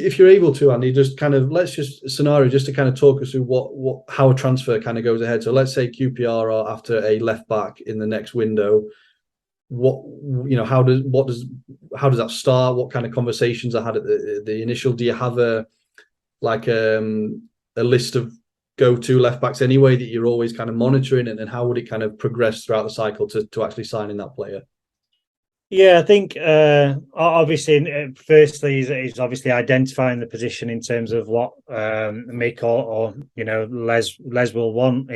If you're able to, Andy, just kind of let's just scenario just to kind of talk us through what how a transfer kind of goes ahead. So let's say QPR are after a left back in the next window. What how does that start? What kind of conversations I had at the initial? Do you have like a list of go-to left backs anyway that you're always kind of monitoring, and how would it kind of progress throughout the cycle to actually signing that player? Yeah, I think obviously, firstly, is obviously identifying the position in terms of what Mick or Les will want.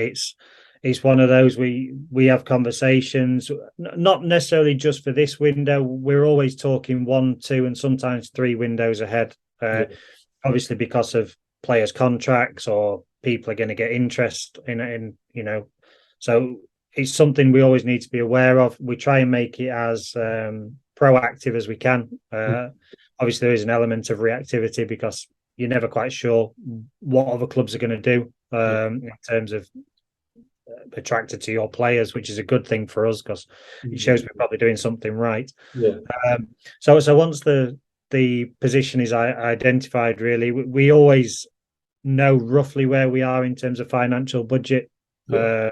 It's one of those we have conversations, not necessarily just for this window. We're always talking 1, 2, and sometimes 3 windows ahead. Yeah. Obviously, because of players' contracts or people are going to get interest in. So it's something we always need to be aware of. We try and make it as proactive as we can. Obviously, there is an element of reactivity because you're never quite sure what other clubs are going to do in terms of attracted to your players, which is a good thing for us because it shows we're probably doing something right. Yeah. So once the position is identified, really, we always know roughly where we are in terms of financial budget. Yeah.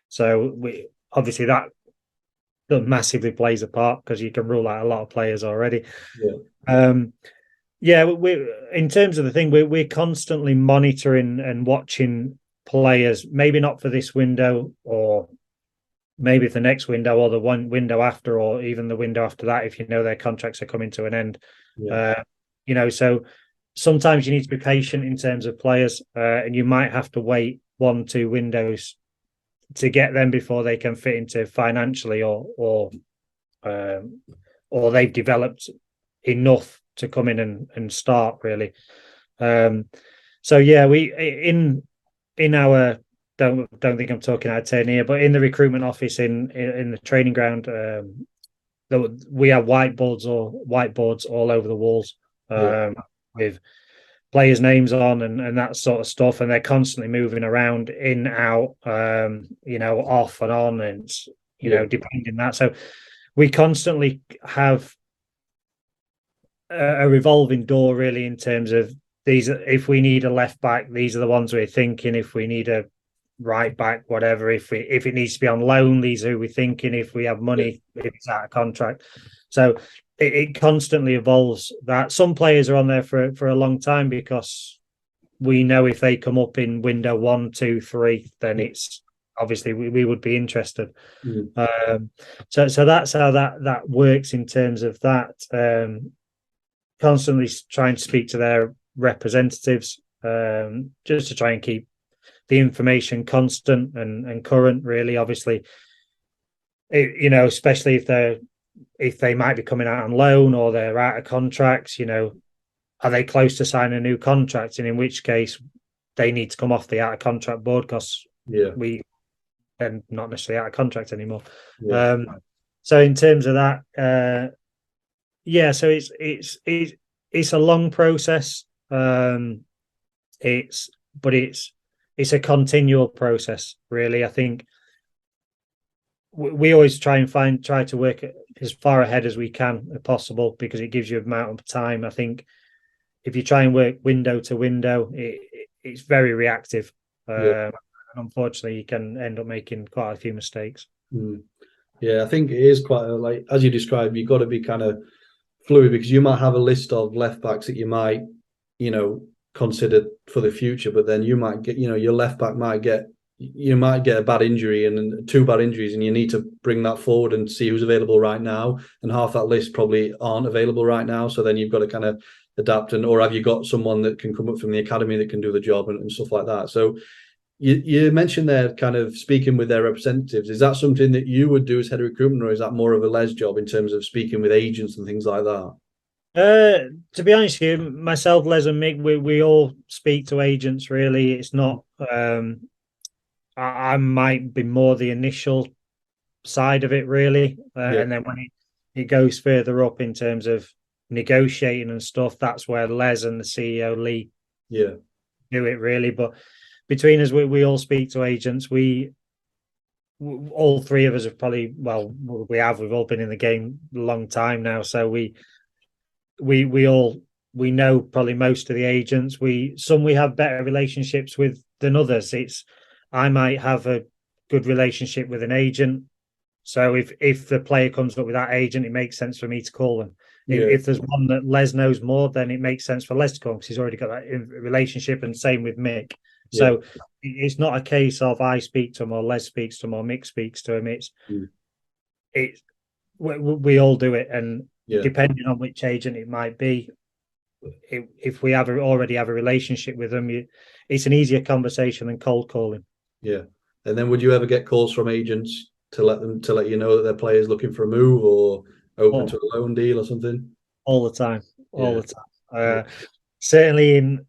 So we obviously that massively plays a part because you can rule out a lot of players already. Yeah. We in terms of the thing, we're constantly monitoring and watching players. Maybe not for this window, or maybe the next window, or the one window after, or even the window after that. If you know their contracts are coming to an end, Yeah. So sometimes you need to be patient in terms of players, and you might have to wait 1, 2 windows to get them before they can fit into financially, or they've developed enough to come in and start really. So yeah, we in our don't think I'm talking out of turn here, but in the recruitment office in the training ground, we have whiteboards all over the walls with players' names on and that sort of stuff, and they're constantly moving around in, out, off and on, and depending that. So we constantly have a revolving door, really, in terms of these. If we need a left back, these are the ones we're thinking. If we need a right back, whatever. If it needs to be on loan, these are who we're thinking. If we have money, if it's out of contract. So it constantly evolves. That some players are on there for a long time because we know if they come up in window 1, 2, 3, then it's obviously we would be interested. So that's how that works in terms of that. Constantly trying to speak to their representatives, just to try and keep the information constant and current. Really, obviously, especially if they might be coming out on loan or they're out of contracts, are they close to signing a new contract? And in which case, they need to come off the out of contract board because we are not necessarily out of contract anymore. So in terms of that, so it's a long process. It's a continual process, really. I think we always try to work as far ahead as we can if possible, because it gives you an amount of time. I think if you try and work window to window, it's very reactive. And unfortunately, you can end up making quite a few mistakes. Yeah, I think it is quite like as you described, you've got to be kind of fluid, because you might have a list of left backs that you might, consider for the future, but then you might get, your left back might get a bad injury and 2 bad injuries, and you need to bring that forward and see who's available right now. And half that list probably aren't available right now. So then you've got to kind of adapt, or have you got someone that can come up from the academy that can do the job and stuff like that. So you mentioned there kind of speaking with their representatives. Is that something that you would do as head of recruitment, or is that more of a Les job in terms of speaking with agents and things like that? To be honest with you, myself, Les, and Mick, we all speak to agents. Really, it's not. I might be more the initial side of it, really, and then when it goes further up in terms of negotiating and stuff, that's where Les and the CEO Lee do it, really. But between us, we all speak to agents. All 3 of us have probably, we've all been in the game a long time now, so we all we know probably most of the agents. We have better relationships with than others. I might have a good relationship with an agent, so if the player comes up with that agent, it makes sense for me to call them. Yeah. If there's one that Les knows more, then it makes sense for Les to call because he's already got that relationship, and same with Mick. So it's not a case of I speak to him or Les speaks to him or Mick speaks to him. It's we all do it, and depending on which agent it might be, if we already have a relationship with them, it's an easier conversation than cold calling. Yeah. And then would you ever get calls from agents to let you know that their player's looking for a move or open to a loan deal or something? All the time. Certainly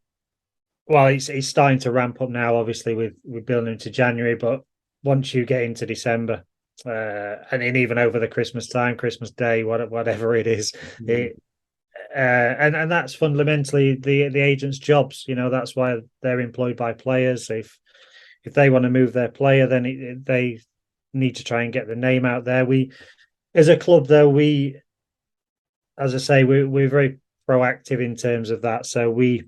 it's starting to ramp up now, obviously, we're building into January, but once you get into December, and then even over the Christmas time, Christmas Day, whatever it is, and that's fundamentally the agent's jobs. That's why they're employed by players. If they want to move their player, then they need to try and get the name out there. We, as a club, though, as I say, we're very proactive in terms of that. So we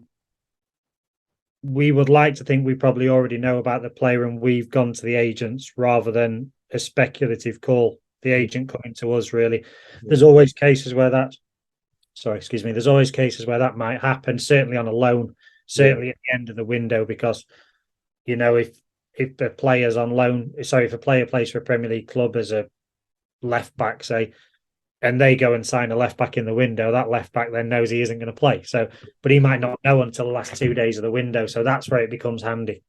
would like to think we probably already know about the player and we've gone to the agents rather than a speculative call, the agent coming to us, really. There's always cases where there's always cases where that might happen, certainly on a loan, certainly at the end of the window, because, if the player's on loan, if a player plays for a Premier League club as a left back, say, and they go and sign a left back in the window, that left back then knows he isn't going to play. So, but he might not know until the last 2 days of the window. So that's where it becomes handy.